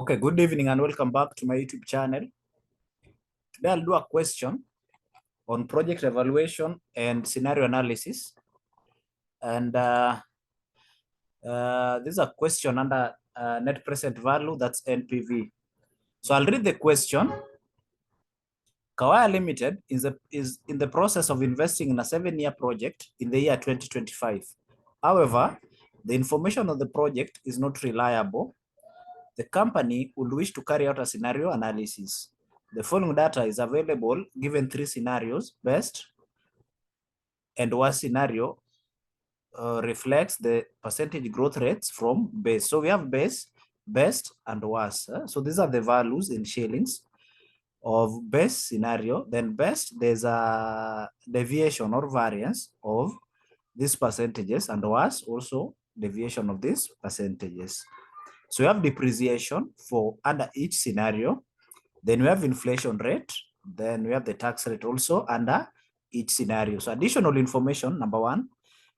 Okay, good evening and welcome back to my YouTube channel. Today I'll do a question on project evaluation and scenario analysis. And this is a question under net present value, that's NPV. So I'll read the question. Kawaya Limited is in the process of investing in a 7-year project in the year 2025. However, the information of the project is not reliable. The company would wish to carry out a scenario analysis. The following data is available given 3 scenarios. Best and worst scenario reflects the percentage growth rates from base. So we have base, best, and worst. So these are the values in shillings of best scenario. Then best, there's a deviation or variance of these percentages, and worst also deviation of these percentages. So we have depreciation for under each scenario. Then we have inflation rate. Then we have the tax rate also under each scenario. So additional information, number 1,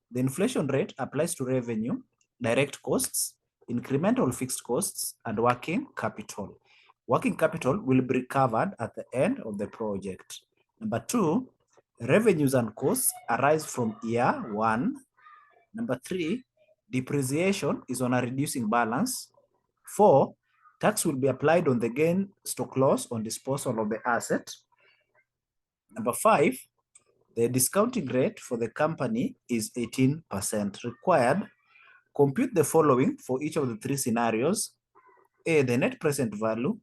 the inflation rate applies to revenue, direct costs, incremental fixed costs, and working capital. Working capital will be recovered at the end of the project. Number 2, revenues and costs arise from year 1. Number 3, depreciation is on a reducing balance. 4, tax will be applied on the gain stock loss on disposal of the asset. Number 5, the discounting rate for the company is 18%. Required, compute the following for each of the 3 scenarios. A, the net present value.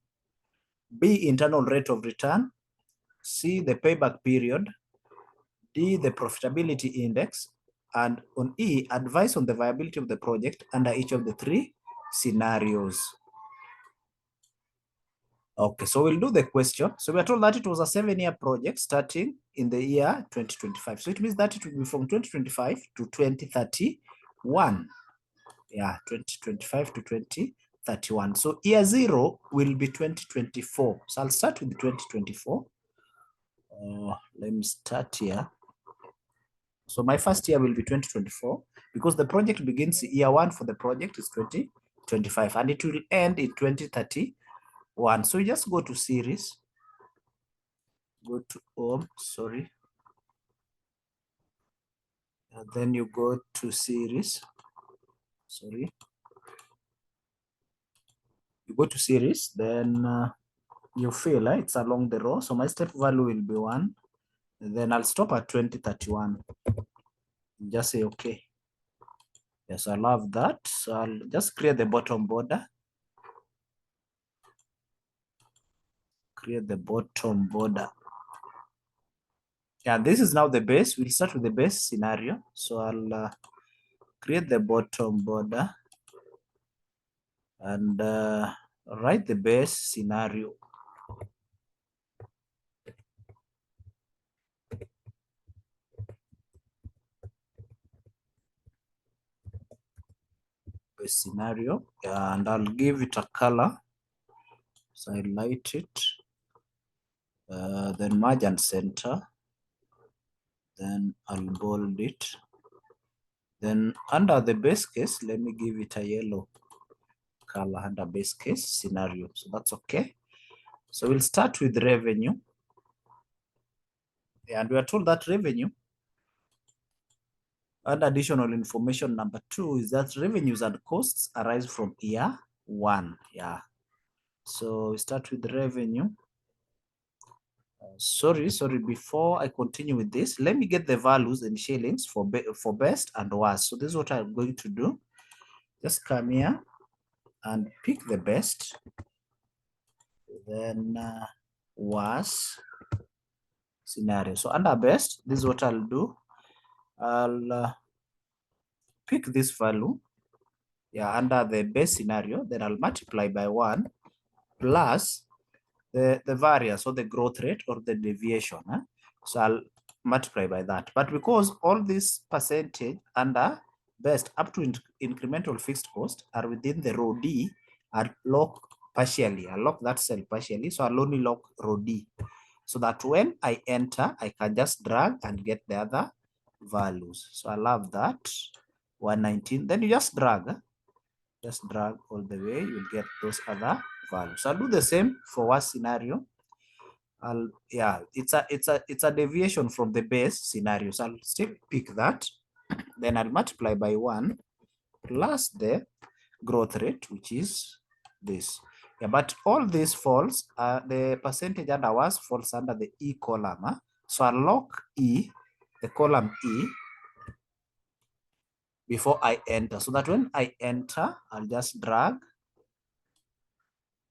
B, internal rate of return. C, the payback period. D, the profitability index. And on E, advice on the viability of the project under each of the 3 scenarios. Okay, so we'll do the question. So we're told that it was a 7-year project starting in the year 2025. So it means that it will be from 2025 to 2031. Yeah, 2025 to 2031. So year 0 will be 2024. So I'll start with 2024. Let me start here. So my first year will be 2024 because the project begins year 1 for the project is 2025 and it will end in 2031. So you just go to series, go to home, sorry. And then you go to series, sorry. You go to series, then you fill it's along the row. So my step value will be 1. And then I'll stop at 2031. Just say okay. Yes, I love that. So I'll just create the bottom border. Create the bottom border. Yeah, this is now the base. We'll start with the base scenario. So I'll create the bottom border and write the base scenario. Base scenario, and I'll give it a color. So I light it, then merge and center. Then I'll bold it. Then under the base case, let me give it a yellow color under base case scenario. So that's okay. So we'll start with revenue. And we are told that revenue, and additional information number 2 is that revenues and costs arise from year 1. Yeah. So we start with revenue. Sorry, before I continue with this, let me get the values in shillings for best and worst. So this is what I'm going to do. Just come here and pick the best, then worst scenario. So under best, this is what I'll do. I'll pick this value, yeah, under the best scenario, then I'll multiply by 1 plus the variance or the growth rate or the deviation. So I'll multiply by that. But because all this percentage under best up to incremental fixed cost are within the row D, I'll lock partially. I'll lock that cell partially. So I'll only lock row D. So that when I enter, I can just drag and get the other values. So I love that. 119. Then you just drag. Just drag all the way, you'll get those other values. I'll do the same for one scenario. It's a deviation from the base scenario. So I'll still pick that. Then I'll multiply by 1 plus the growth rate, which is this. Yeah, but all this falls, the percentage under was falls under the E column. So I'll lock E, the column E, before I enter. So that when I enter, I'll just drag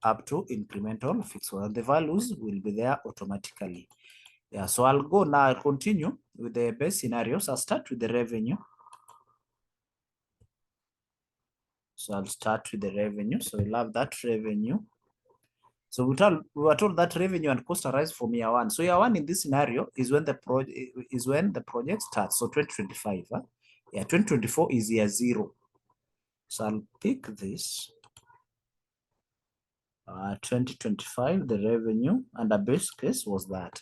up to incremental fixed one. The values will be there automatically. Yeah, so I'll go now, I'll continue with the base scenarios. I'll start with the revenue. So I'll start with the revenue. So we'll have that revenue. So we were told that revenue and cost arise from year one. So year one in this scenario is when the project starts. So 2025. Yeah, 2024 is year 0. So I'll pick this. 2025, the revenue and the base case was that.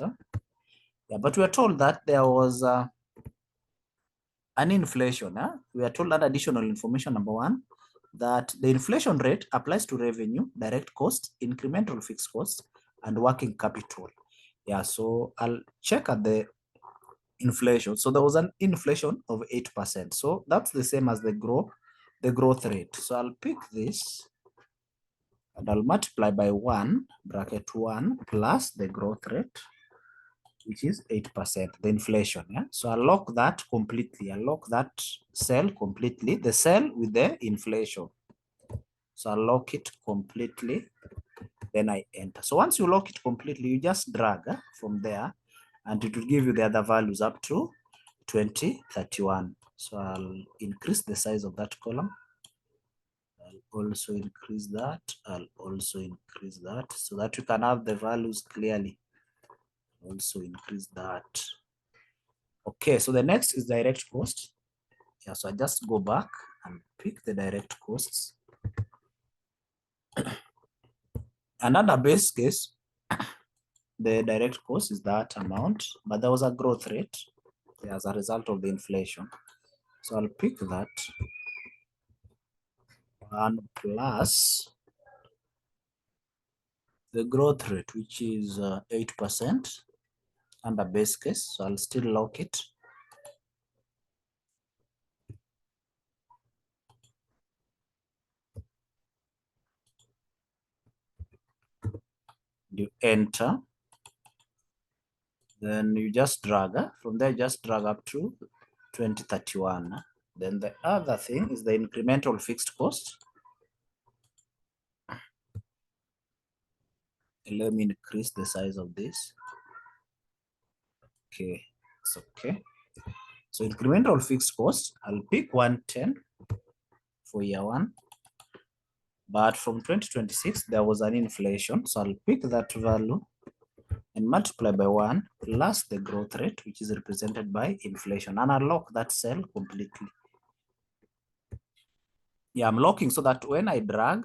Yeah, but we were told that there was an inflation. We are told that additional information number 1, that the inflation rate applies to revenue, direct cost, incremental fixed cost, and working capital. Yeah, so I'll check at the inflation. So there was an inflation of 8%. So that's the same as the growth rate. So I'll pick this and I'll multiply by 1, bracket 1, plus the growth rate, which is 8%, the inflation. Yeah. So I'll lock that completely. I'll lock that cell completely, the cell with the inflation. So I'll lock it completely. Then I enter. So once you lock it completely, you just drag from there and it will give you the other values up to 2031. So I'll increase the size of that column. I'll also increase that. I'll also increase that so that you can have the values clearly. Also increase that. Okay, so the next is direct cost. Yeah, so I just go back and pick the direct costs. Another base case, the direct cost is that amount, but there was a growth rate as a result of the inflation. So I'll pick that 1 plus the growth rate, which is 8% under base case. So I'll still lock it. You enter. Then you just drag. From there, just drag up to 2031. Then the other thing is the incremental fixed cost. Let me increase the size of this. Okay, it's okay. So incremental fixed cost, I'll pick 110 for year 1. But from 2026, there was an inflation. So I'll pick that value and multiply by 1 plus the growth rate, which is represented by inflation. And I'll lock that cell completely. Yeah, I'm locking so that when I drag,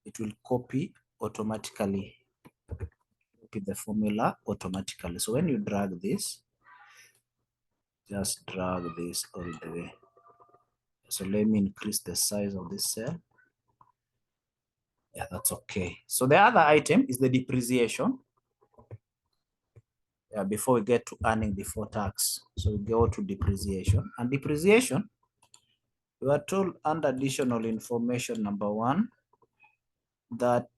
it will copy automatically. Copy the formula automatically. So when you drag this, just drag this all the way. So let me increase the size of this cell. Yeah, that's okay. So the other item is the depreciation. Yeah, before we get to earning before tax. So we go to depreciation. And depreciation, we are told under additional information number 1 that,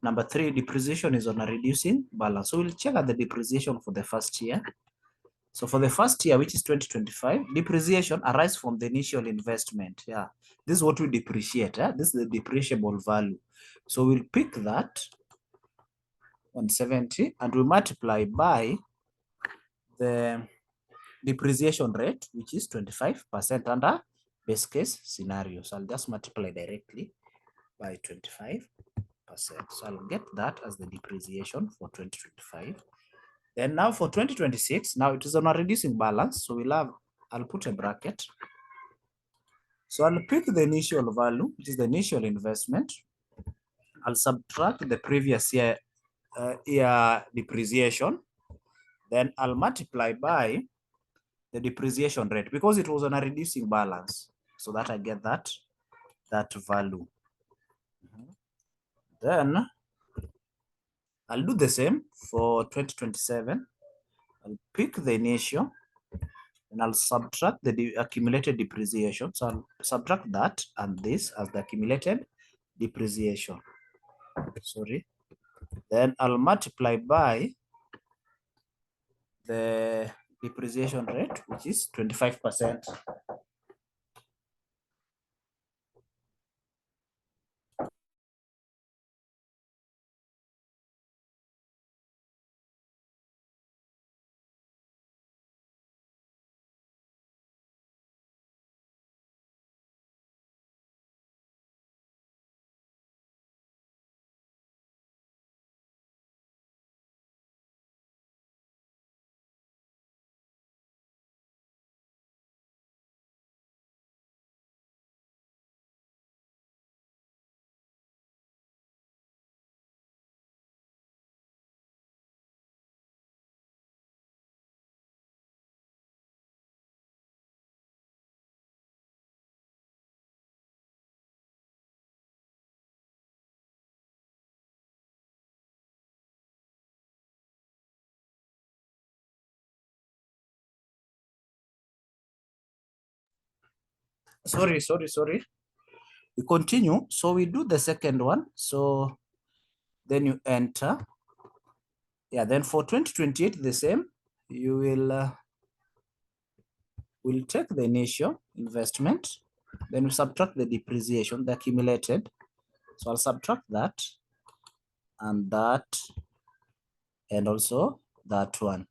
number 3, depreciation is on a reducing balance. So we'll check out the depreciation for the first year. So for the first year, which is 2025, depreciation arises from the initial investment. Yeah, this is what we depreciate. This is the depreciable value. So we'll pick that 170 and we multiply by the depreciation rate, which is 25% under base case scenario. So I'll just multiply directly by 25%. So I'll get that as the depreciation for 2025. Then now for 2026, now it is on a reducing balance. So I'll put a bracket. So I'll pick the initial value, which is the initial investment. I'll subtract the previous year depreciation. Then I'll multiply by the depreciation rate because it was on a reducing balance. So that I get that that value. Then I'll do the same for 2027. I'll pick the initial and I'll subtract the accumulated depreciation. So I'll subtract that and this as the accumulated depreciation. Sorry. Then I'll multiply by the depreciation rate, which is 25%. Sorry. We continue. So we do the second one. So then you enter. Yeah, then for 2028, the same. You will take the initial investment, then we subtract the depreciation, the accumulated. So I'll subtract that, and also that one.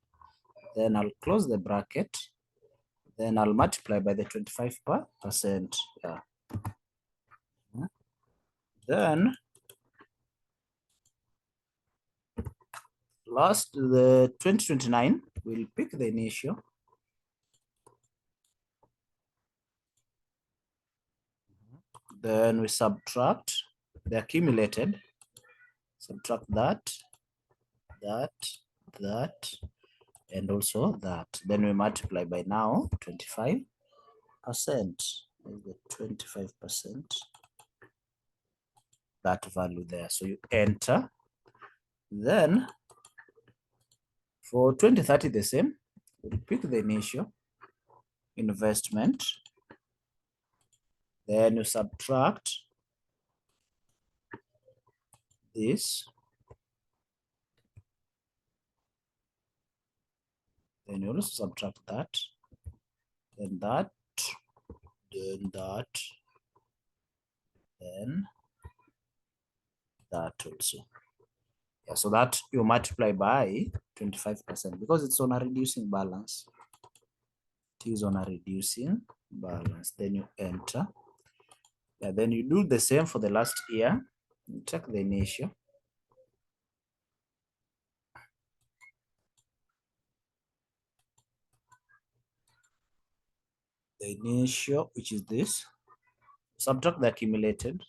Then I'll close the bracket. Then I'll multiply by the 25%. Yeah. Then last, the 2029, we'll pick the initial. Then we subtract the accumulated, subtract that, and also that. Then we multiply by now 25%. The 25%, that value there. So you enter. Then for 2030, the same. We'll pick the initial investment. Then you subtract this. Then you also subtract that. Then that. Then that. Then that also. Yeah, so that you multiply by 25% because it's on a reducing balance. It is on a reducing balance. Then you enter. Yeah, then you do the same for the last year. You take the initial. The initial, which is this, subtract the accumulated.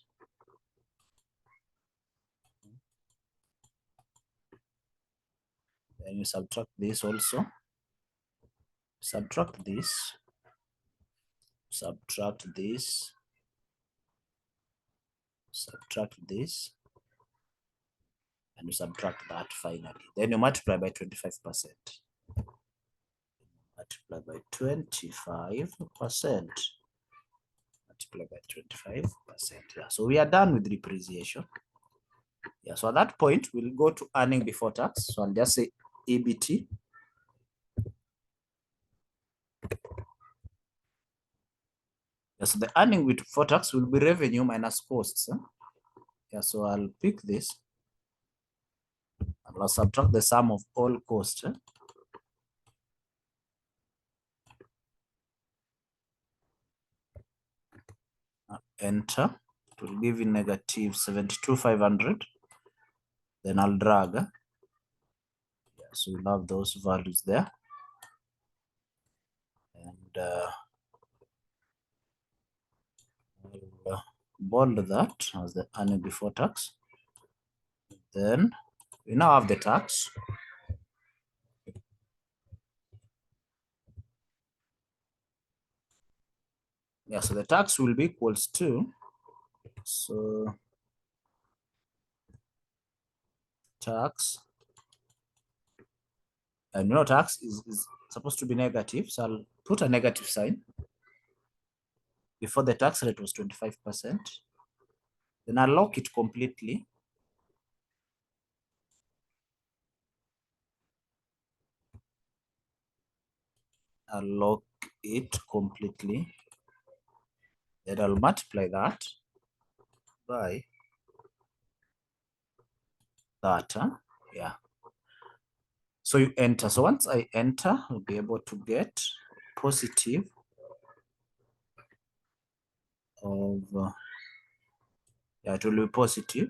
Then you subtract this also. Subtract this. Subtract this. Subtract this. And you subtract that finally. Then you multiply by 25%. Multiply by 25%. Multiply by 25%. Yeah. So we are done with depreciation. Yeah. So at that point, we'll go to earning before tax. So I'll just say EBT. Yeah, so the earning before tax will be revenue minus costs. Yeah, so I'll pick this. And I'll subtract the sum of all costs. Enter. It will give you negative 72,500. Then I'll drag. Yeah, so we'll have those values there. And I'll bold that as the earning before tax. Then we now have the tax. Yeah, so the tax will be equals to So tax, and tax is supposed to be negative, so I'll put a negative sign. Before the tax rate was 25%. Then I'll lock it completely. I'll lock it completely. Then I'll multiply that by that. Yeah. So you enter. So once I enter, I'll be able to get positive of, yeah, it will be positive.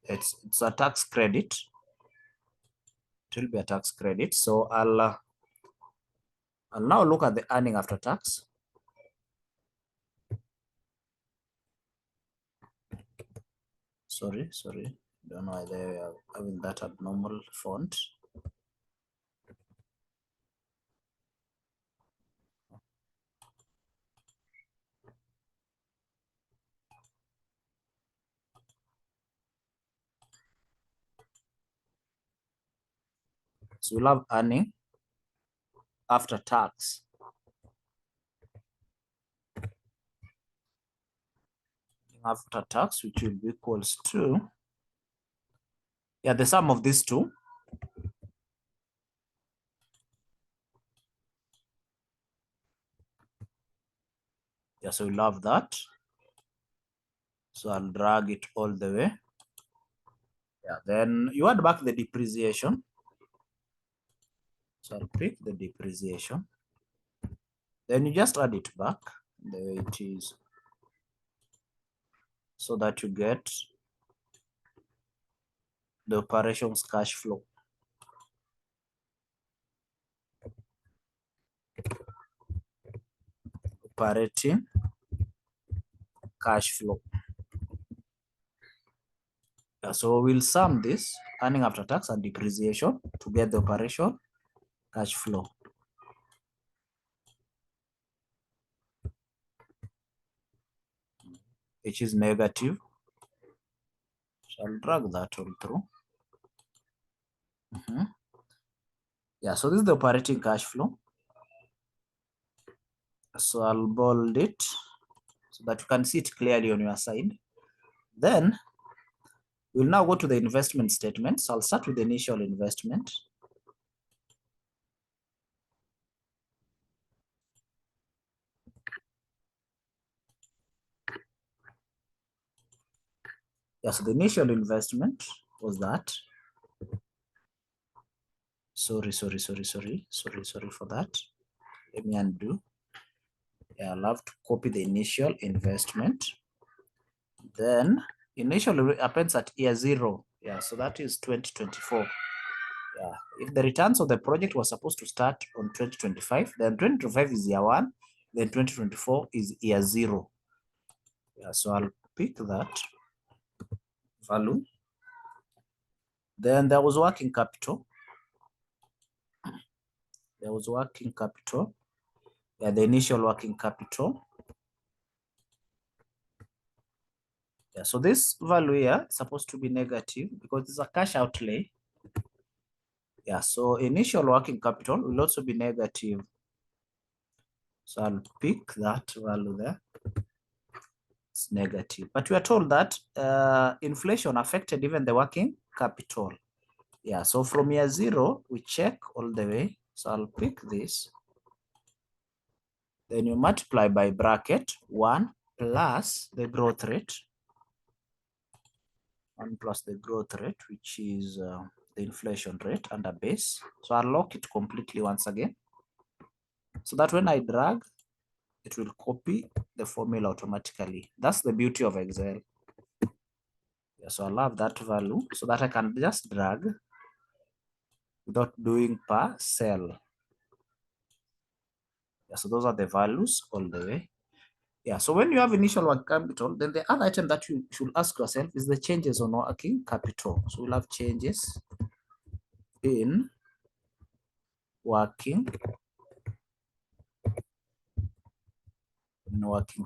It's a tax credit. It will be a tax credit. So I'll now look at the earning after tax. Sorry. Don't know why they are having that abnormal font. So we'll have earning after tax. After tax, which will be equals to, yeah, the sum of these two. Yeah, so we'll have that. So I'll drag it all the way. Yeah, then you add back the depreciation. So I'll pick the depreciation. Then you just add it back the way it is, so that you get the operations cash flow. Operating cash flow. Yeah, so we'll sum this earning after tax and depreciation to get the operation cash flow. Which is negative. So I'll drag that all through. Yeah, so this is the operating cash flow. So I'll bold it so that you can see it clearly on your side. Then we'll now go to the investment statement. So I'll start with the initial investment. Yeah, so the initial investment was that. Sorry for that. Let me undo. Yeah, I'll have to copy the initial investment. Then initial happens at year 0. Yeah, so that is 2024. Yeah, if the returns of the project was supposed to start on 2025, then 2025 is year 1, then 2024 is year 0. Yeah, so I'll pick that value. Then there was working capital. Yeah, the initial working capital. Yeah, so this value here is supposed to be negative because it's a cash outlay. Yeah, so initial working capital will also be negative. So I'll pick that value there. It's negative. But we are told that inflation affected even the working capital. Yeah, so from year 0, we check all the way. So I'll pick this. Then you multiply by bracket 1 plus the growth rate. 1 plus the growth rate, which is the inflation rate under base. So I'll lock it completely once again, so that when I drag, it will copy the formula automatically. That's the beauty of Excel. Yeah, so I'll have that value so that I can just drag without doing per cell. Yeah, so those are the values all the way. Yeah, so when you have initial working capital, then the other item that you should ask yourself is the changes on working capital. So we'll have changes in working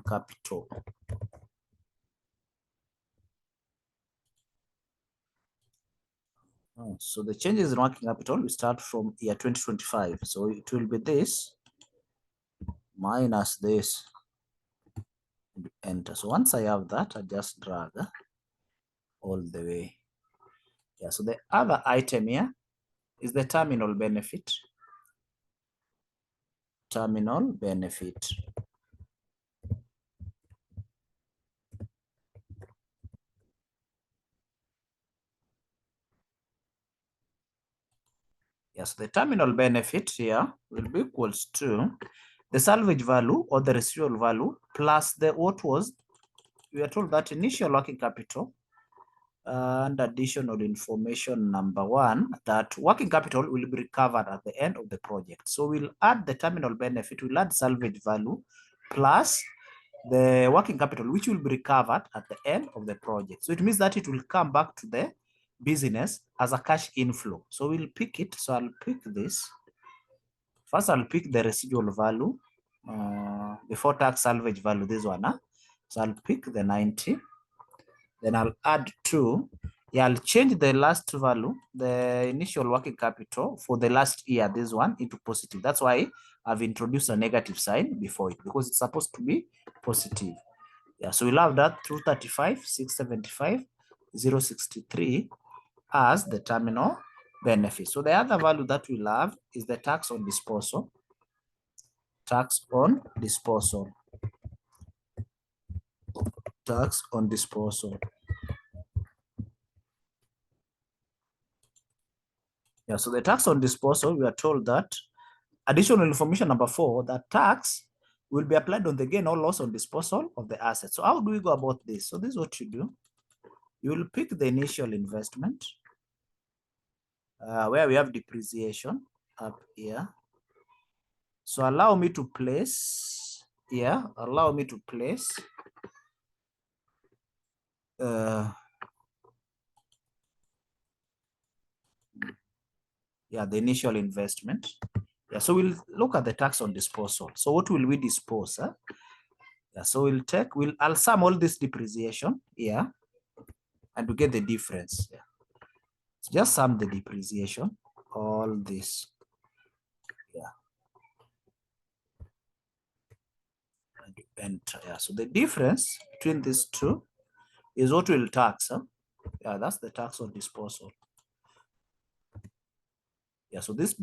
capital. Oh, so the changes in working capital, we start from year 2025. So it will be this minus this, and enter. So once I have that, I just drag all the way. Yeah, so the other item here is the terminal benefit. Terminal benefit. Yes, the terminal benefit here will be equals to the salvage value or the residual value plus the what was, we are told that initial working capital and additional information number one, that working capital will be recovered at the end of the project. So we'll add the terminal benefit, we'll add salvage value plus the working capital, which will be recovered at the end of the project. So it means that it will come back to the business as a cash inflow. So we'll pick it. So I'll pick this. First, I'll pick the residual value, before tax salvage value, this one. So I'll pick the 90. Then I'll add 2. Yeah, I'll change the last value, the initial working capital for the last year, this one, into positive. That's why I've introduced a negative sign before it, because it's supposed to be positive. Yeah, so we'll have that 235, 675, 063 as the terminal benefit. So the other value that we'll have is the tax on disposal. Tax on disposal. Tax on disposal. Yeah, so the tax on disposal, we are told that additional information number 4, that tax will be applied on the gain or loss on disposal of the asset. So how do we go about this? So this is what you do. You will pick the initial investment, where we have depreciation up here. So allow me to place here, allow me to place the initial investment. Yeah, so we'll look at the tax on disposal. So what will we dispose? Yeah, so I'll sum all this depreciation here and we get the difference. Yeah. So just sum the depreciation, all this. Yeah. And enter. Yeah. So the difference between these two is what we'll tax. Yeah, that's the tax on disposal. Yeah, so this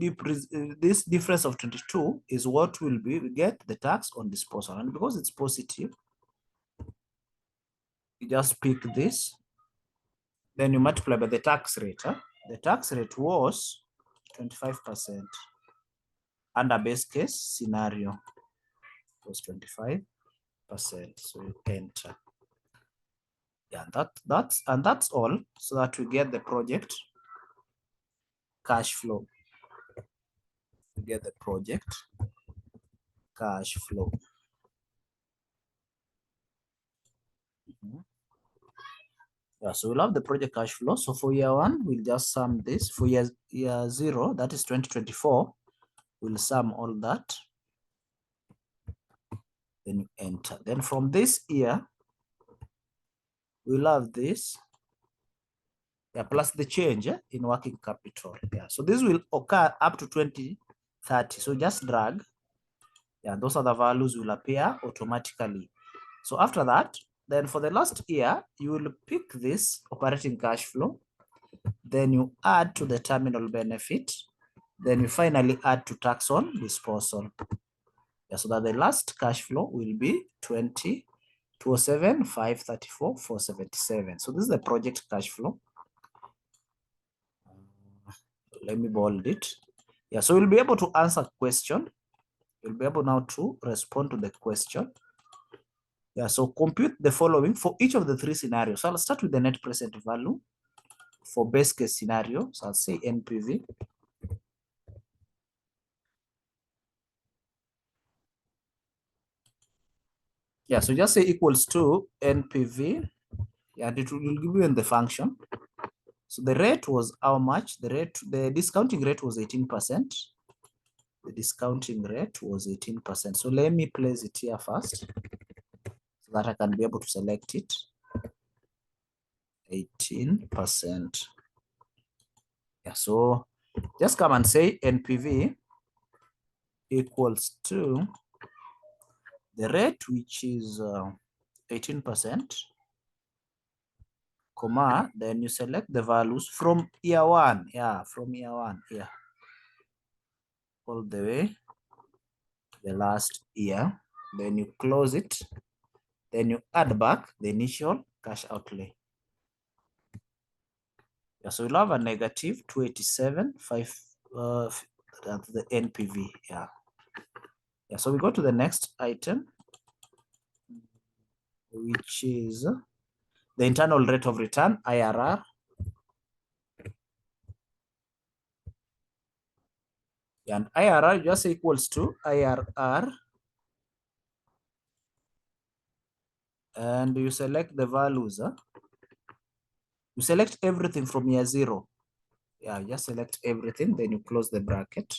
difference of 22 is what will be, we get the tax on disposal. And because it's positive, you just pick this, then you multiply by the tax rate. The tax rate was 25%. Under base case scenario, it was 25%. So you enter. Yeah, that's all, so that we get the project cash flow. We get the project cash flow. Yeah, so we'll have the project cash flow. So for year 1, we'll just sum this. For year 0, that is 2024, we'll sum all that. Then you enter. Then from this year, we'll have this. Yeah, plus the change in working capital. Yeah, so this will occur up to 2030. So just drag. Yeah, those are the values will appear automatically. So after that, then for the last year, you will pick this operating cash flow. Then you add to the terminal benefit. Then you finally add to tax on disposal. Yeah, so that the last cash flow will be 207, 534, 477. So this is the project cash flow. Let me bold it. Yeah, so we'll be able to answer question. You'll be able now to respond to the question. Yeah, so compute the following for each of the 3 scenarios. So I'll start with the net present value for base case scenario. So I'll say NPV. Yeah, so just say equals to NPV. Yeah, and it will give you in the function. So the rate was how much? The discounting rate was 18%. The discounting rate was 18%. So let me place it here first so that I can be able to select it. 18%. Yeah, so just come and say NPV equals to the rate, which is 18%, comma, then you select the values from year one. Yeah, from year one, yeah, all the way to the last year. Then you close it. Then you add back the initial cash outlay. Yeah, so you'll have a negative 287.5. That's the NPV. Yeah. Yeah. So we go to the next item, which is the internal rate of return, IRR. And IRR just equals to IRR, and you select the values. You select everything from year zero. Yeah, just select everything, then you close the bracket,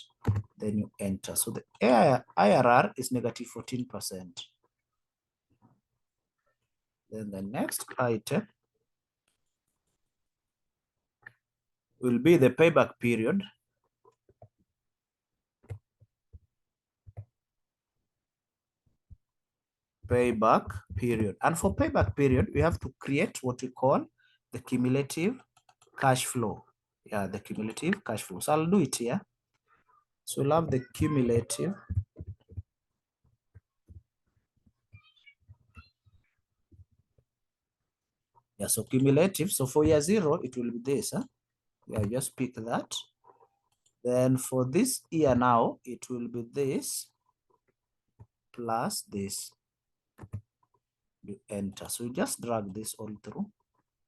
then you enter. So the IRR is negative 14%. Then the next item will be the payback period. Payback period. And for payback period, we have to create what we call the cumulative cash flow. Yeah, the cumulative cash flow. So I'll do it here. So we'll have the cumulative. Yeah, so cumulative. So for year zero, it will be this. Yeah, just pick that. Then for this year now, it will be this plus this. You enter. So you just drag this all through.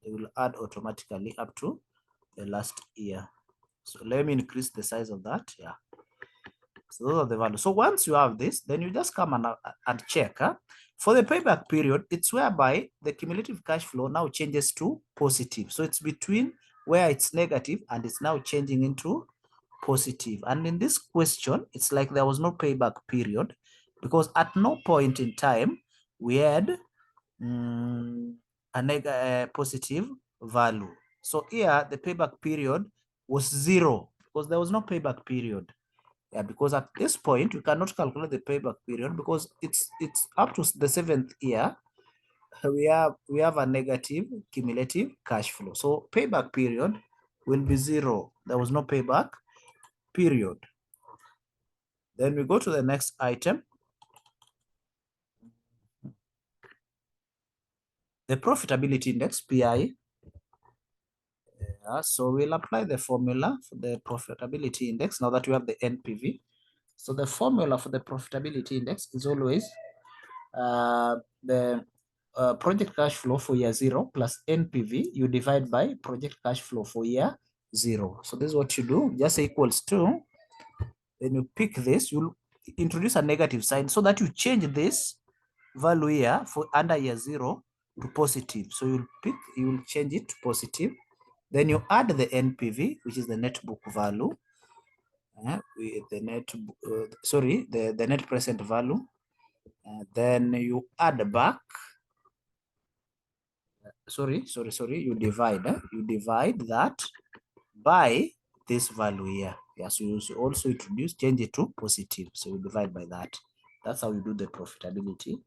It will add automatically up to the last year. So let me increase the size of that. Yeah. So those are the values. So once you have this, then you just come and check. For the payback period, it's whereby the cumulative cash flow now changes to positive. So it's between where it's negative and it's now changing into positive. And in this question, it's like there was no payback period because at no point in time we had a positive value. So here the payback period was 0 because there was no payback period. Yeah, because at this point we cannot calculate the payback period because it's up to the 7th year. We have a negative cumulative cash flow. So payback period will be 0. There was no payback period. Then we go to the next item. The profitability index, PI. Yeah, so we'll apply the formula for the profitability index now that we have the NPV. So the formula for the profitability index is always the project cash flow for year 0 plus NPV, you divide by project cash flow for year 0. So this is what you do, just equals to, then you pick this, you'll introduce a negative sign so that you change this value here for under year 0 to positive. So you'll change it to positive. Then you add the NPV, which is the net book value, with the net present value. Then you add back. You divide that by this value here. Yeah, so you also change it to positive. So you divide by that. That's how you do the profitability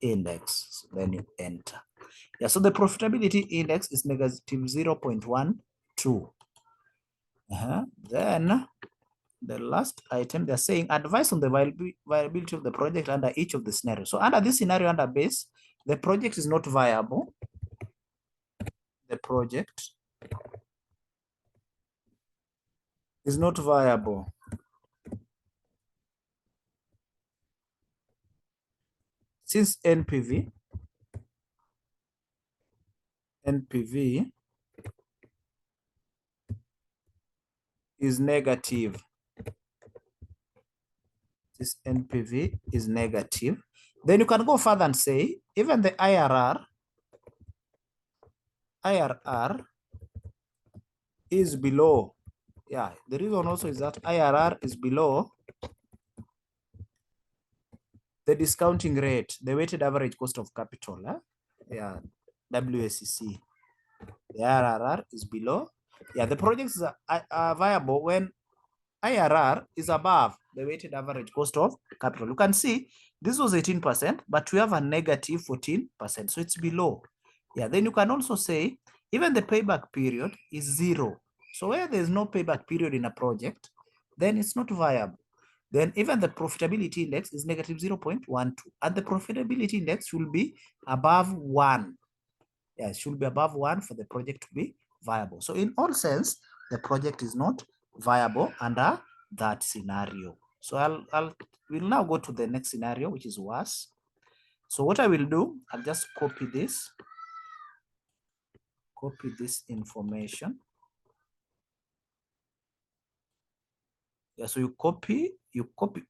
index. So then you enter. Yeah, so the profitability index is negative 0.12. Then the last item, they're saying advice on the viability of the project under each of the scenarios. So under this scenario, under base, the project is not viable. The project is not viable. Since NPV is negative. This NPV is negative. Then you can go further and say, even the IRR is below. Yeah, the reason also is that IRR is below the discounting rate, the weighted average cost of capital. Yeah, WACC. The IRR is below Yeah, the projects are viable when IRR is above the weighted average cost of capital. You can see this was 18%, but we have a negative 14%, so it's below. Yeah, then you can also say even the payback period is 0. So where there's no payback period in a project, then it's not viable. Then even the profitability index is negative 0.12, and the profitability index will be above 1. Yeah, it should be above 1 for the project to be viable. So in all sense, the project is not viable under that scenario. So we'll now go to the next scenario, which is worse. So what I will do, I'll just copy this information. Yeah, so you copy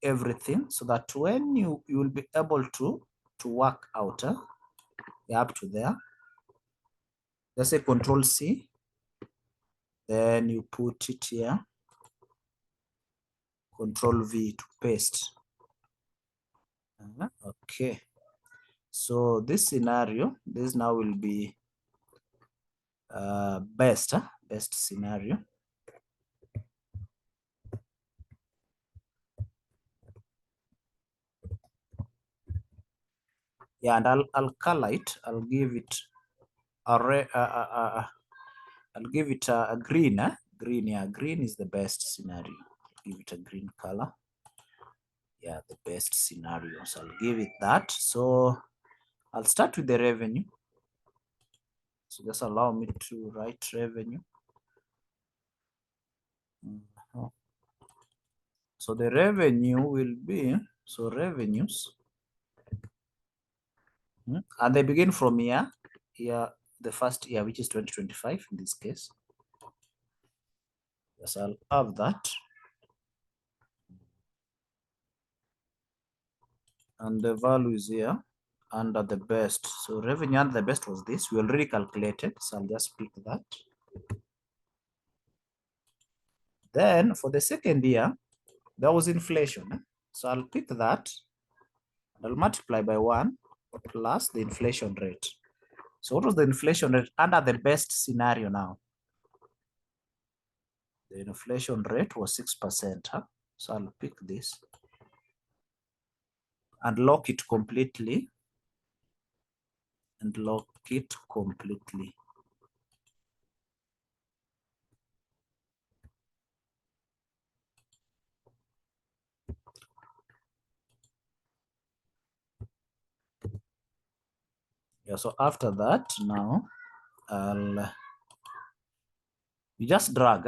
everything so that when you will be able to work out up to there. Let's say Control C, then you put it here, Control V to paste. Okay, so this scenario, this now will be best scenario. Yeah, and I'll color it. I'll give it a red. I'll give it a green. Green, yeah, green is the best scenario. Give it a green color. Yeah, the best scenario. So I'll give it that. So I'll start with the revenue. So just allow me to write revenue. So the revenue will be, so revenues, and they begin from here, the first year, which is 2025 in this case. Yes, I'll have that. And the value is here under the best. So revenue under the best was this. We already calculated, so I'll just pick that. Then for the second year, there was inflation. So I'll pick that. I'll multiply by 1 plus the inflation rate. So what was the inflation rate under the best scenario now? The inflation rate was 6%. So I'll pick this and lock it completely. Yeah, so after that, now you just drag,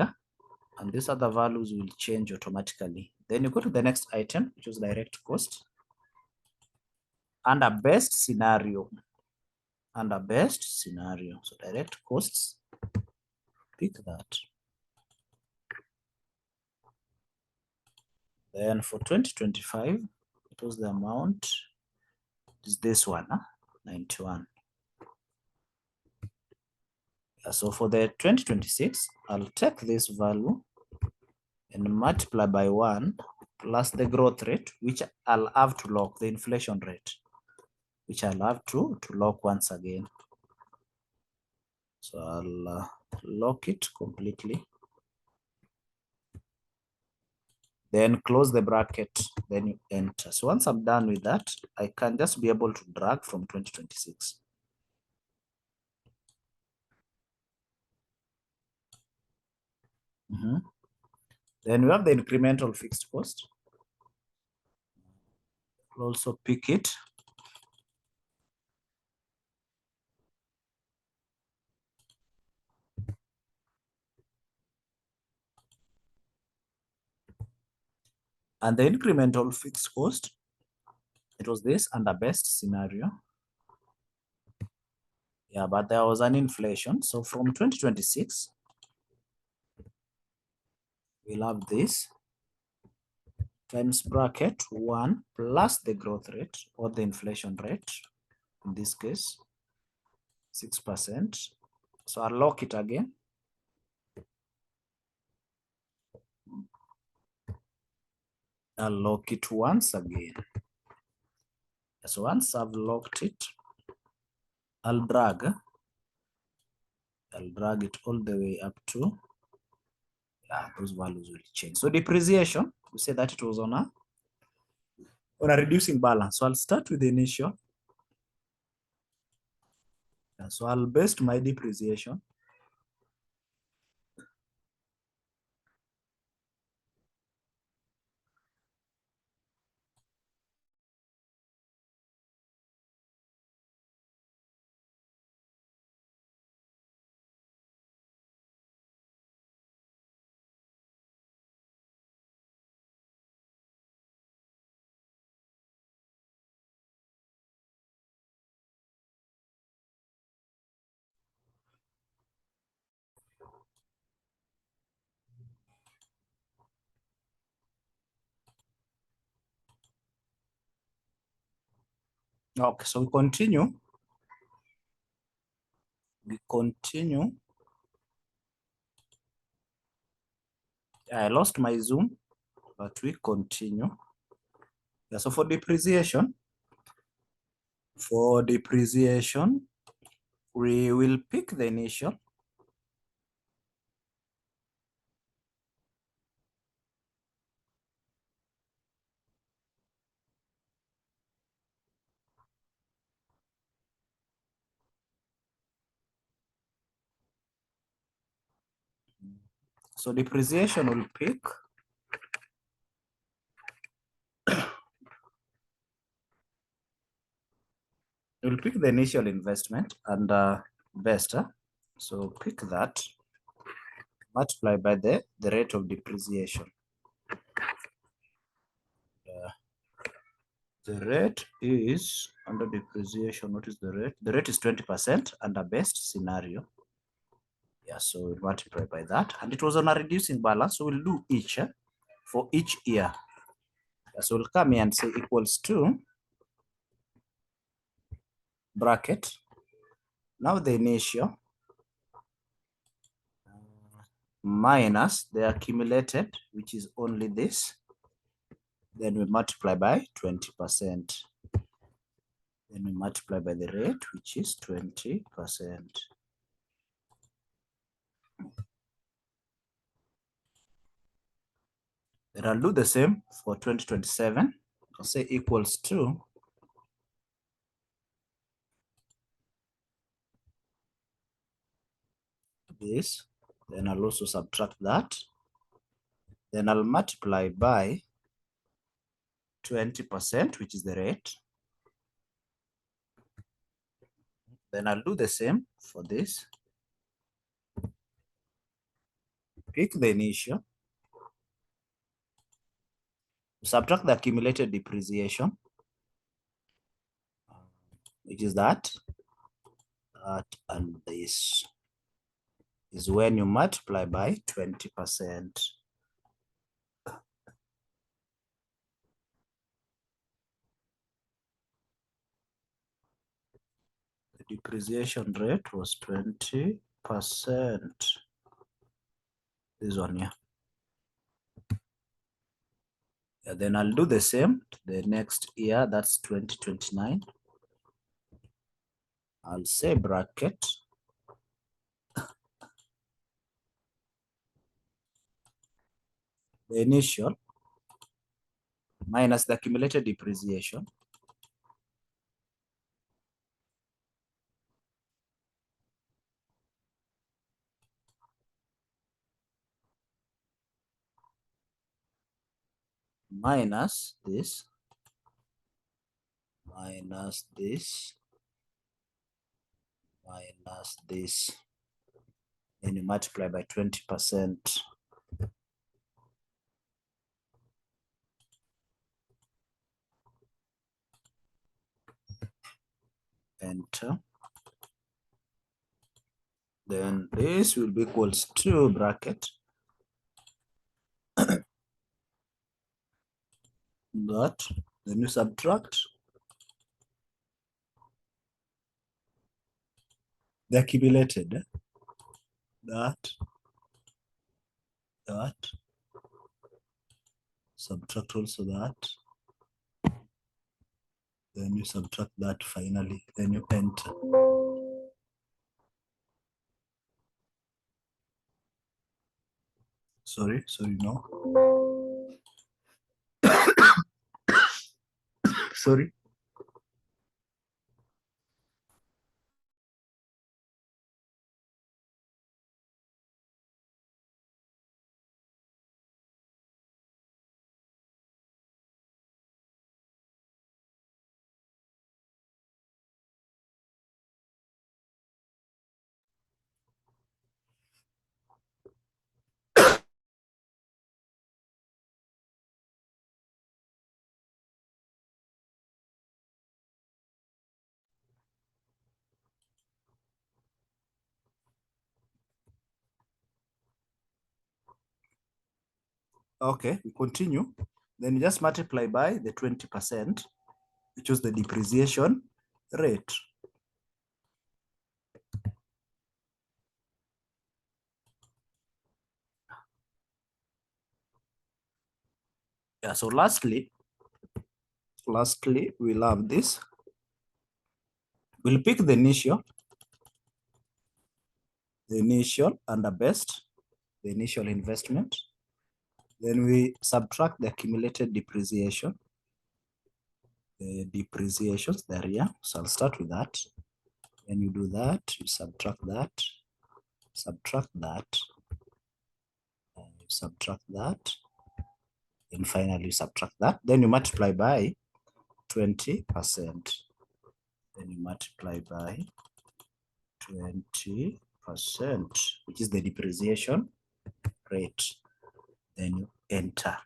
and these other values will change automatically. Then you go to the next item, which is direct cost. Under best scenario. So direct costs, pick that. Then for 2025, it was the amount, is this one, 91. So for the 2026, I'll take this value and multiply by 1 plus the growth rate, which I'll have to lock, the inflation rate, which I'll have to lock once again. So I'll lock it completely. Then close the bracket, then you enter. So once I'm done with that, I can just be able to drag from 2026. Then we have the incremental fixed cost. We'll also pick it. And the incremental fixed cost, it was this under best scenario. Yeah, but there was an inflation. So from 2026, we'll have this times bracket 1 plus the growth rate or the inflation rate, in this case, 6%. So I'll lock it again. I'll lock it once again. So once I've locked it, I'll drag it all the way up to those values will change. So depreciation, we say that it was on a reducing balance. So I'll start with the initial. So I'll base my depreciation. Okay, so we continue. I lost my zoom, but we continue. Yeah, so for depreciation, we will pick the initial. So depreciation will pick the initial investment and investor. So pick that, multiply by the rate of depreciation. The rate is under depreciation. What is the rate? The rate is 20% under best scenario. Yeah, so we'll multiply by that. And it was on a reducing balance. So we'll do each for each year. Yeah, so we'll come here and say equals to bracket. Now the initial minus the accumulated, which is only this. Then we multiply by 20%. Then we multiply by the rate, which is 20%. Then I'll do the same for 2027. I'll say equals to this. Then I'll also subtract that. Then I'll multiply by 20%, which is the rate. Then I'll do the same for this. Pick the initial. Subtract the accumulated depreciation, which is that and this is when you multiply by 20%. The depreciation rate was 20%. This one here. Yeah, then I'll do the same to the next year, that's 2029. I'll say bracket. The initial minus the accumulated depreciation minus this, minus this, minus this. Then you multiply by 20%. Enter. Then this will be equals to bracket. That. Then you subtract the accumulated. That. Subtract also that. Then you subtract that finally. Then you enter. Sorry, no. Sorry. Okay, we continue. Then you just multiply by the 20%, which is the depreciation rate. Yeah, so lastly, we'll have this. We'll pick the initial and the best, the initial investment. Then we subtract the accumulated depreciation. The depreciations there, yeah. So I'll start with that. Then you do that, you subtract that, and you subtract that, and finally you subtract that. Then you multiply by 20%. Then you multiply by 20%, which is the depreciation rate. Then you enter.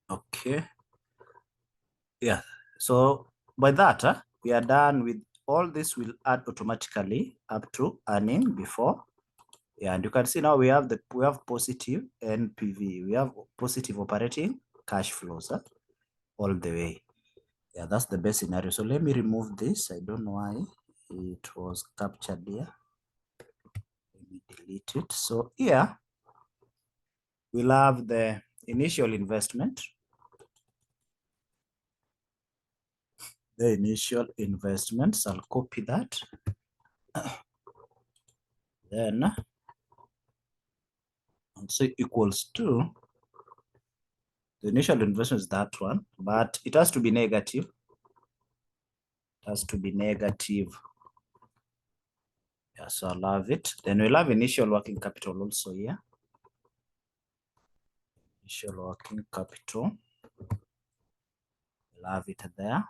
Okay. Yeah. So by that, we are done with all this. Will add automatically up to earning before. Yeah, and you can see now we have positive NPV. We have positive operating cash flows all the way. Yeah, that's the best scenario. So let me remove this. I don't know why it was captured here. Let me delete it. So here we'll have the initial investment. The initial investments, I'll copy that. Then I'll say equals to the initial investment is that one, but it has to be negative. It has to be negative. Yeah, so I'll have it. Then we'll have initial working capital also here. Initial working capital. We'll have it there.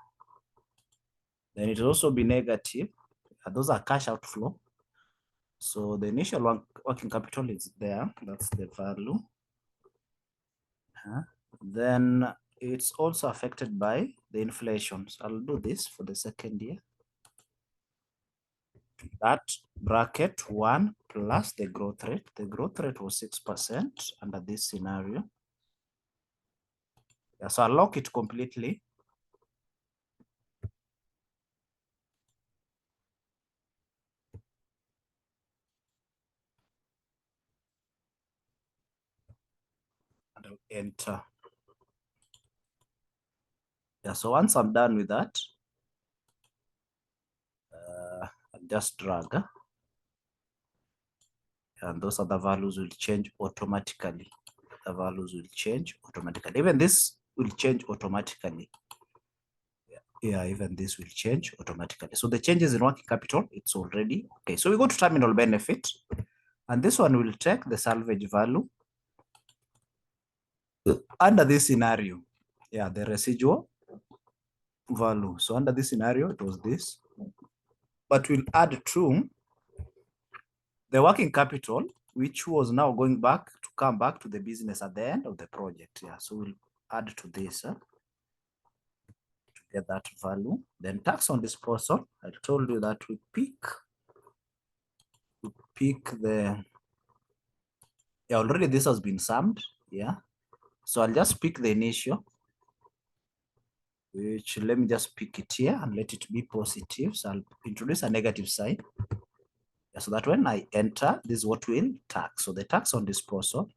Then it will also be negative. Those are cash outflow. So the initial working capital is there. That's the value. Then it's also affected by the inflation. So I'll do this for the second year. That bracket 1 plus the growth rate. The growth rate was 6% under this scenario. Yeah, so I'll lock it completely. And I'll enter. Yeah, so once I'm done with that, I'll just drag. And those other values will change automatically. The values will change automatically. Even this will change automatically. Yeah, even this will change automatically. So the changes in working capital, it's already okay. So we go to terminal benefit, and this one will take the salvage value under this scenario. Yeah, the residual value. So under this scenario, it was this, but we'll add to the working capital, which was now going back to come back to the business at the end of the project. Yeah, so we'll add to this to get that value. Then tax on disposal. I told you that we pick the, yeah, already this has been summed. Yeah, so I'll just pick the initial, which let me just pick it here and let it be positive. So I'll introduce a negative sign. Yeah, so that when I enter, this is what will tax. So the tax on disposal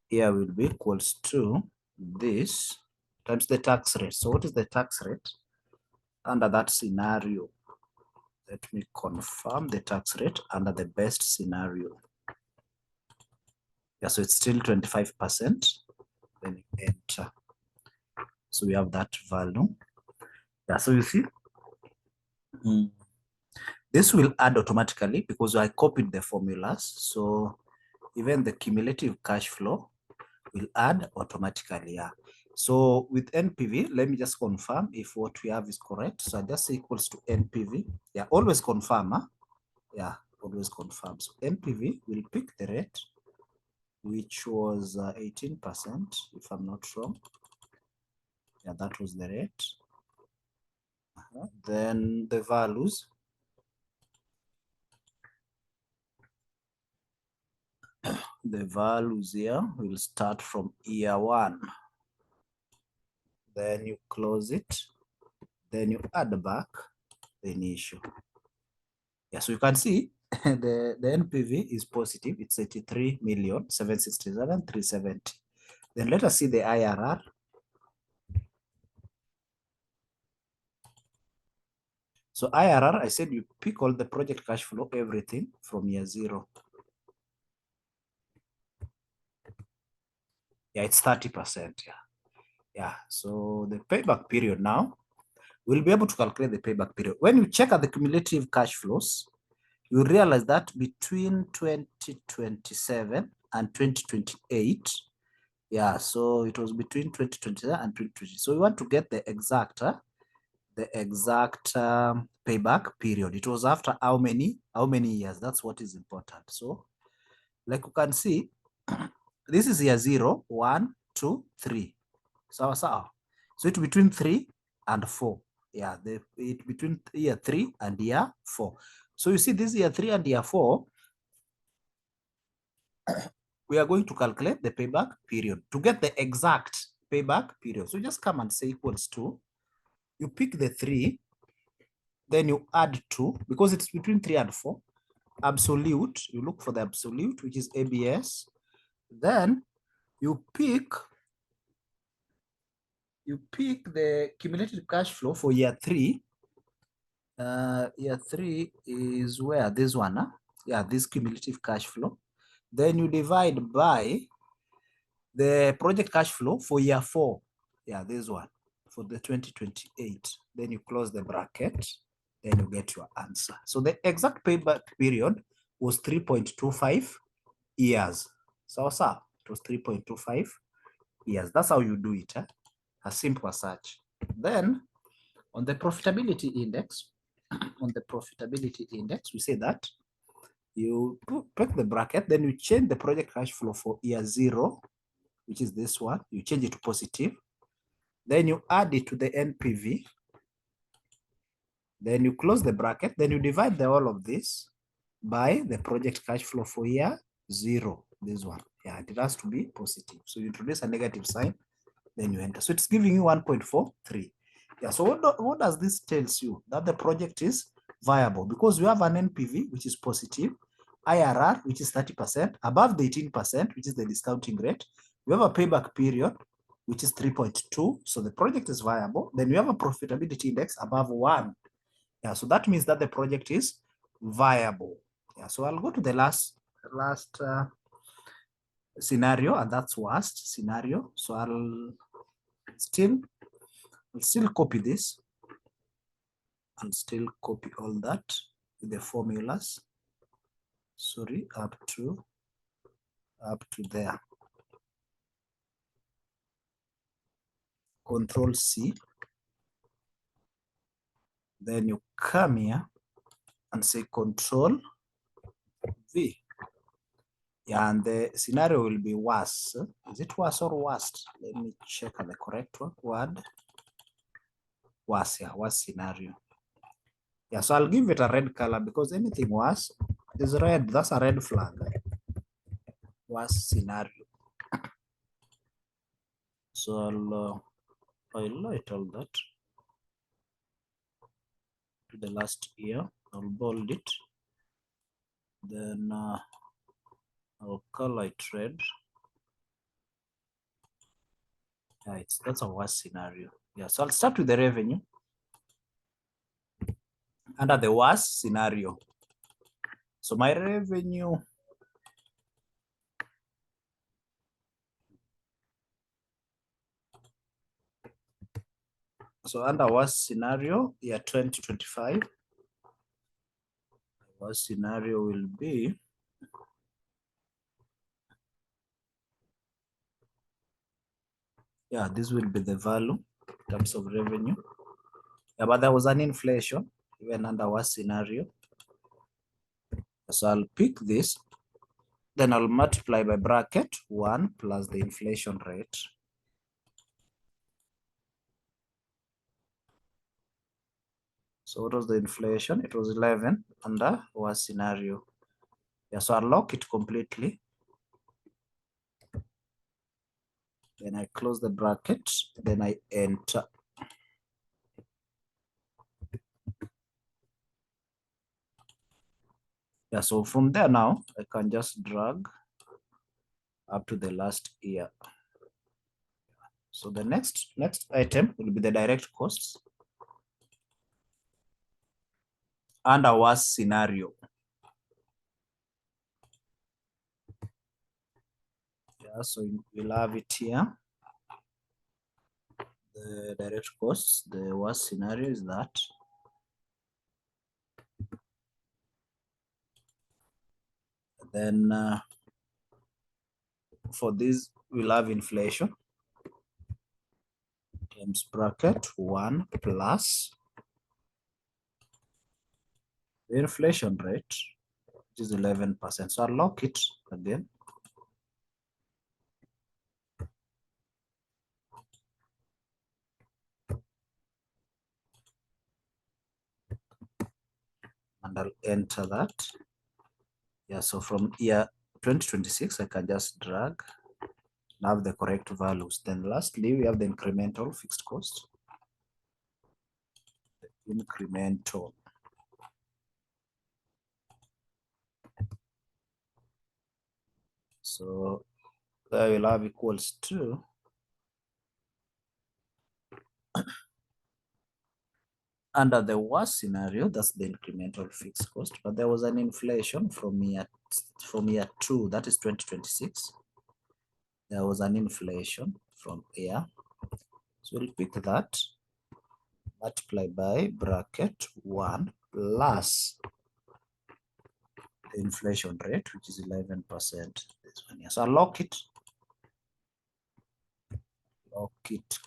here will be equals to this times the tax rate. So what is the tax rate under that scenario? Let me confirm the tax rate under the best scenario. Yeah, so it's still 25%. Then you enter. So we have that value. Yeah, so you see, this will add automatically because I copied the formulas. So even the cumulative cash flow will add automatically. Yeah. So with NPV, let me just confirm if what we have is correct. So I just say equals to NPV. Yeah, always confirm. Huh? Yeah, always confirm. So NPV will pick the rate, which was 18%, if I'm not wrong. Yeah, that was the rate. Then the values. The values here will start from year 1. Then you close it. Then you add back the initial. Yeah, so you can see the NPV is positive. It's 83,767,370. Then let us see the IRR. So IRR, I said you pick all the project cash flow, everything from year 0. Yeah, it's 30%. Yeah. Yeah. So the payback period now, we'll be able to calculate the payback period. When you check at the cumulative cash flows, you realize that between 2027 and 2028, yeah, so it was between 2027 and 2020. So we want to get the exact payback period. It was after how many years? That's what is important. So like you can see, this is year 0, 1, 2, 3. So it's between 3 and 4. Yeah, it between year 3 and year 4. So you see this year 3 and year 4, we are going to calculate the payback period to get the exact payback period. So just come and say equals to, you pick the 3, then you add 2, because it's between 3 and 4. Absolute, you look for the absolute, which is ABS. Then you pick the cumulative cash flow for year 3. Year 3 is where? This one, huh? Yeah, this cumulative cash flow. Then you divide by the project cash flow for year 4. Yeah, this one, for the 2028. Then you close the bracket, then you get your answer. So the exact payback period was 3.25 years. So, it was 3.25 years. That's how you do it, as simple as such. Then on the profitability index, we say that you put the bracket, then you change the project cash flow for year 0, which is this one. You change it to positive. Then you add it to the NPV. Then you close the bracket. Then you divide the all of this by the project cash flow for year 0. This one. Yeah, it has to be positive. So you introduce a negative sign, then you enter. So it's giving you 1.43. Yeah, so what does this tells you? That the project is viable because we have an NPV, which is positive, IRR, which is 30%, above the 18%, which is the discounting rate. We have a payback period, which is 3.2. So the project is viable. Then we have a profitability index above 1. Yeah, so that means that the project is viable. Yeah, so I'll go to the last scenario, and that's worst scenario. So I'll still copy this and still copy all that with the formulas. Sorry, up to there. Control C. Then you come here and say Control V. Yeah, and the scenario will be worse. Is it worse or worst? Let me check the correct word. Worse, yeah, worse scenario. Yeah, so I'll give it a red color because anything worse is red. That's a red flag. Worse scenario. So I'll highlight all that to the last year. I'll bold it. Then I'll color it red. Yeah, that's a worst scenario. Yeah, so I'll start with the revenue. Under the worst scenario, so my revenue, so under worst scenario, yeah, 2025, worst scenario will be, yeah, this will be the value in terms of revenue. Yeah, but there was an inflation even under worst scenario. So I'll pick this, then I'll multiply by bracket 1 plus the inflation rate. So what was the inflation? It was 11 under worst scenario. Yeah, so I'll lock it completely. Then I close the bracket, then I enter. Yeah, so from there now, I can just drag up to the last year. So the next item will be the direct costs under worst scenario. Yeah, so we'll have it here. The direct costs, the worst scenario is that. Then for this, we'll have inflation times bracket 1 plus the inflation rate, which is 11%. So I'll lock it again. And I'll enter that. Yeah, so from year 2026, I can just drag and have the correct values. Then lastly, we have the incremental fixed cost. Incremental. So there we'll have equals to under the worst scenario, that's the incremental fixed cost, but there was an inflation from year 2, that is 2026. There was an inflation from here. So we'll pick that, multiply by bracket 1 plus the inflation rate, which is 11%. This one here. So I'll lock it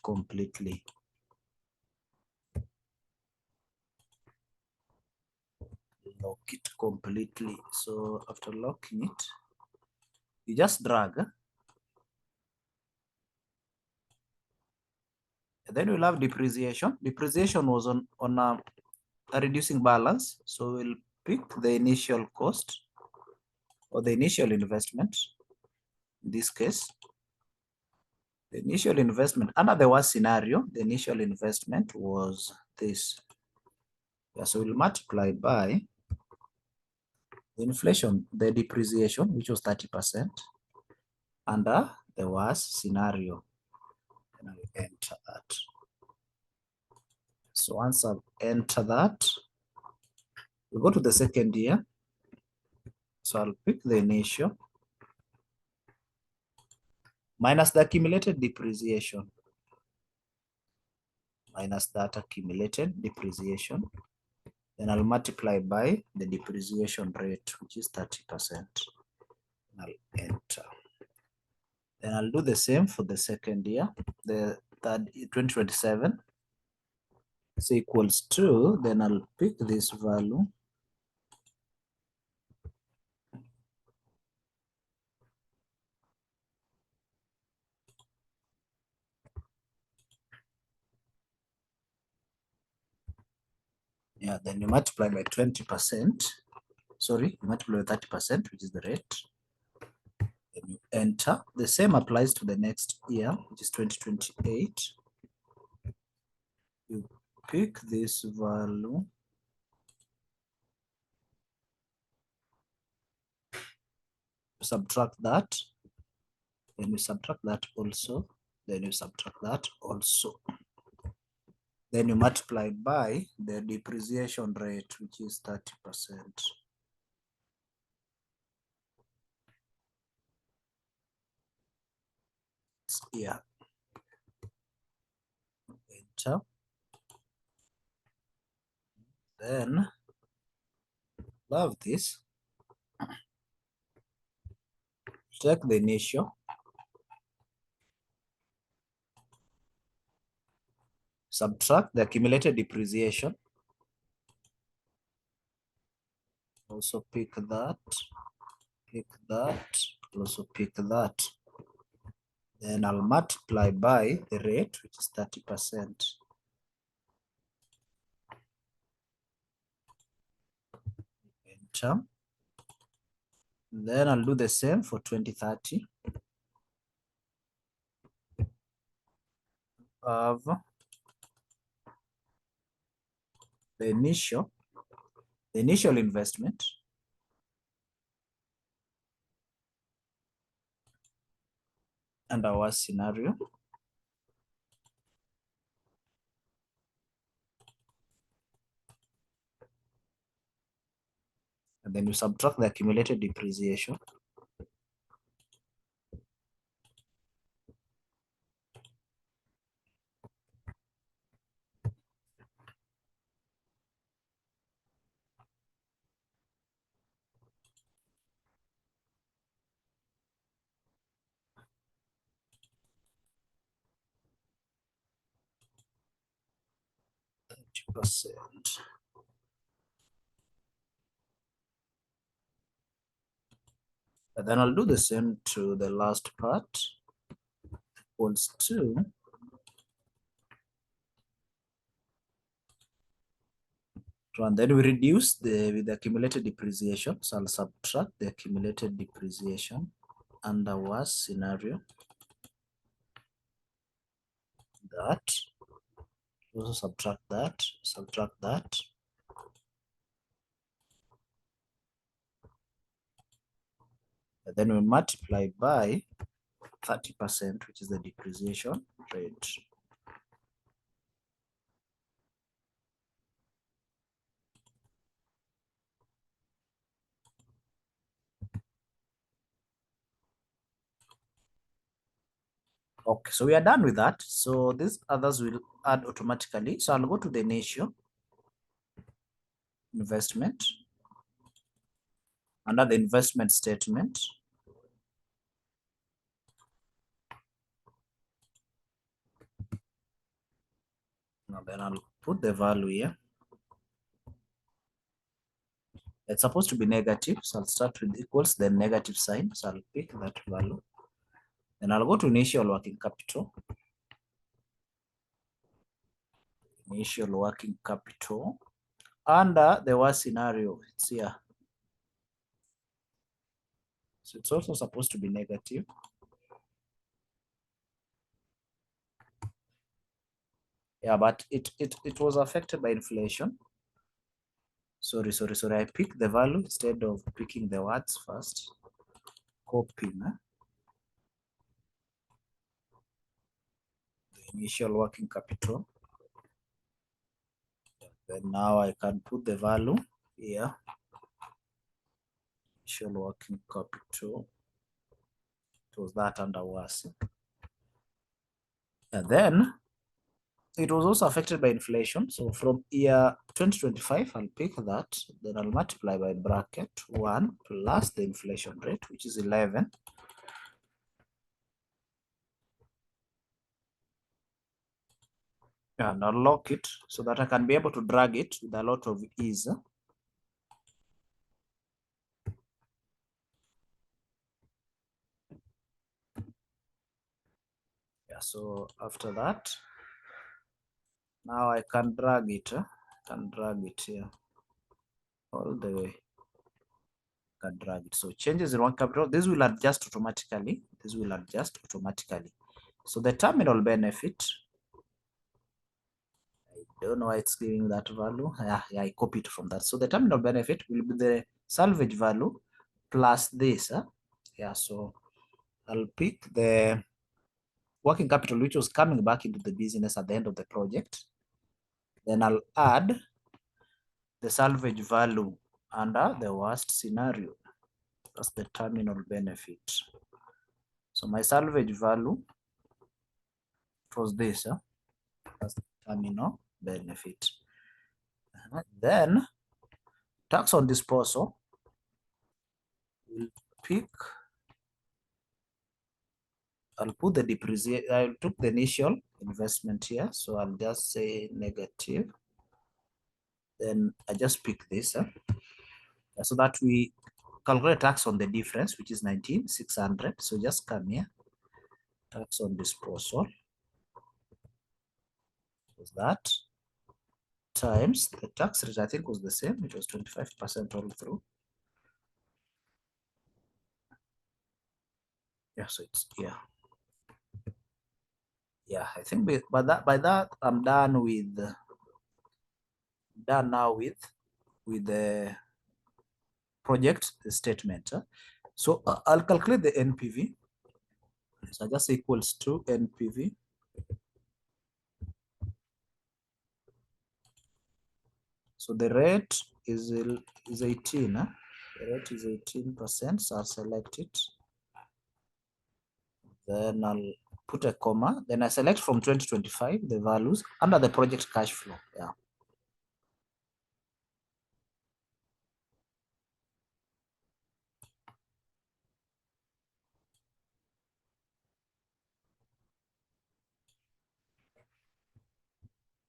completely. Lock it completely. So after locking it, you just drag. And then we'll have depreciation. Depreciation was on a reducing balance. So we'll pick the initial cost or the initial investment. In this case, the initial investment under the worst scenario, the initial investment was this. Yeah, so we'll multiply by the inflation, the depreciation, which was 30% under the worst scenario. And I'll enter that. So once I've entered that, we go to the second year. So I'll pick the initial minus the accumulated depreciation. Minus that accumulated depreciation. Then I'll multiply by the depreciation rate, which is 30%. And I'll enter. Then I'll do the same for the second year, the third 2027. So equals to, then I'll pick this value. Yeah, then you multiply by 20%. Sorry, you multiply by 30%, which is the rate. Then you enter. The same applies to the next year, which is 2028. You pick this value. Subtract that. Then you subtract that also. Then you subtract that also. Then you multiply by the depreciation rate, which is 30%. Yeah. Enter. Then love this. Check the initial. Subtract the accumulated depreciation. Also pick that. Pick that. Also pick that. Then I'll multiply by the rate, which is 30%. Enter. Then I'll do the same for 2030. Of the initial investment and our scenario. And then you subtract the accumulated depreciation. %. And then I'll do the same to the last part. Equals to and then we reduce with the accumulated depreciation. So I'll subtract the accumulated depreciation under our scenario. That. Also subtract that. Subtract that. And then we multiply by 30%, which is the depreciation rate. Okay, so we are done with that. So these others will add automatically. So I'll go to the initial investment. Under the investment statement, now then I'll put the value here. It's supposed to be negative, so I'll start with equals, then negative sign. So I'll pick that value. Then I'll go to initial working capital. Initial working capital. Under the worst scenario, it's here. So it's also supposed to be negative. Yeah, but it was affected by inflation. Sorry. I picked the value instead of picking the words first. Copying the initial working capital. Then now I can put the value here. Initial working capital. It was that under was. And then it was also affected by inflation. So from year 2025, I'll pick that. Then I'll multiply by bracket 1 plus the inflation rate, which is 11. And I'll lock it so that I can be able to drag it with a lot of ease. Yeah, so after that, now I can drag it. Here all the way. Can drag it. So changes in one capital, this will adjust automatically. So the terminal benefit, I don't know why it's giving that value. Yeah, I copy it from that. So the terminal benefit will be the salvage value plus this. Yeah, so I'll pick the working capital which was coming back into the business at the end of the project. Then I'll add the salvage value under the worst scenario. That's the terminal benefit. So my salvage value was this. That's the terminal benefit. Then tax on disposal will pick. I'll put the depreciation. I took the initial investment here, so I'll just say negative. Then I just pick this so that we calculate tax on the difference, which is 19,600. So just come here, tax on disposal was that times the tax rate. I think was the same. It was 25% all through. Yeah, so it's yeah. I think by that I'm done with now with the project statement. So I'll calculate the NPV. So I just equals to NPV. So the rate is 18. The rate is 18%. So I'll select it. Then I'll put a comma. Then I select from 2025 the values under the project cash flow. Yeah.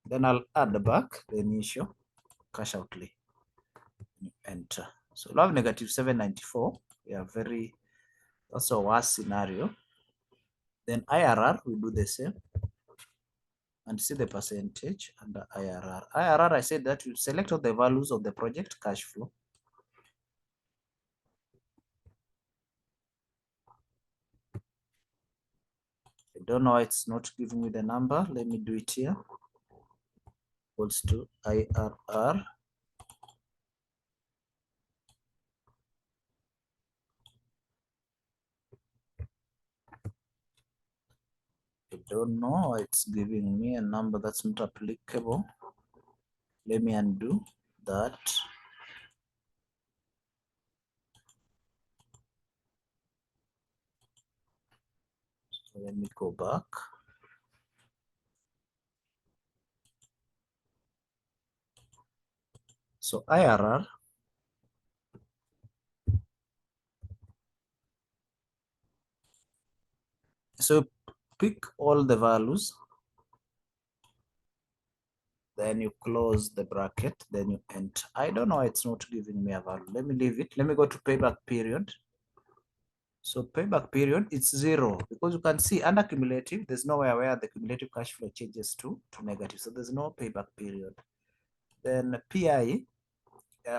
Then I'll add back the initial cash outlay. Enter. So we'll have negative 794. Yeah, that's a worst scenario. Then IRR, we do the same. And see the percentage under IRR. IRR, I said that you select all the values of the project cash flow. I don't know why it's not giving me the number. Let me do it here. Equals to IRR. I don't know why it's giving me a number that's not applicable. Let me undo that. So let me go back. So IRR. So pick all the values. Then you close the bracket, then you enter. I don't know why it's not giving me a value. Let me leave it. Let me go to payback period. So payback period, it's 0 because you can see under cumulative, there's nowhere where the cumulative cash flow changes to negative. So there's no payback period. Then PI,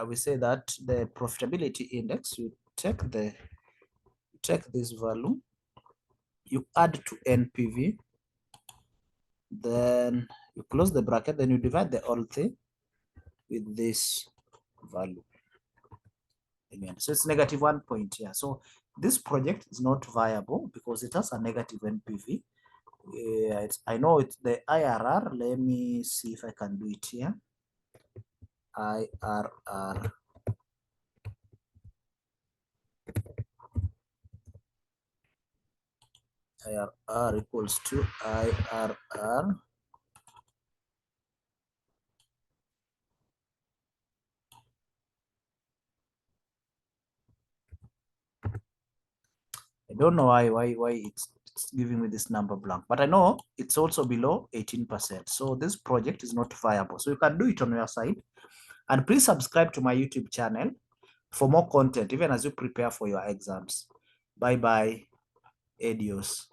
we say that the profitability index, you take this value, you add to NPV, then you close the bracket, then you divide the whole thing with this value. Again, so it's negative 1 point here. So this project is not viable because it has a negative NPV. Yeah, I know it's the IRR. Let me see if I can do it here. IRR. IRR equals to IRR. I don't know why it's giving me this number blank, but I know it's also below 18%. So this project is not viable. So you can do it on your side. And please subscribe to my YouTube channel for more content, even as you prepare for your exams. Bye-bye. Adios.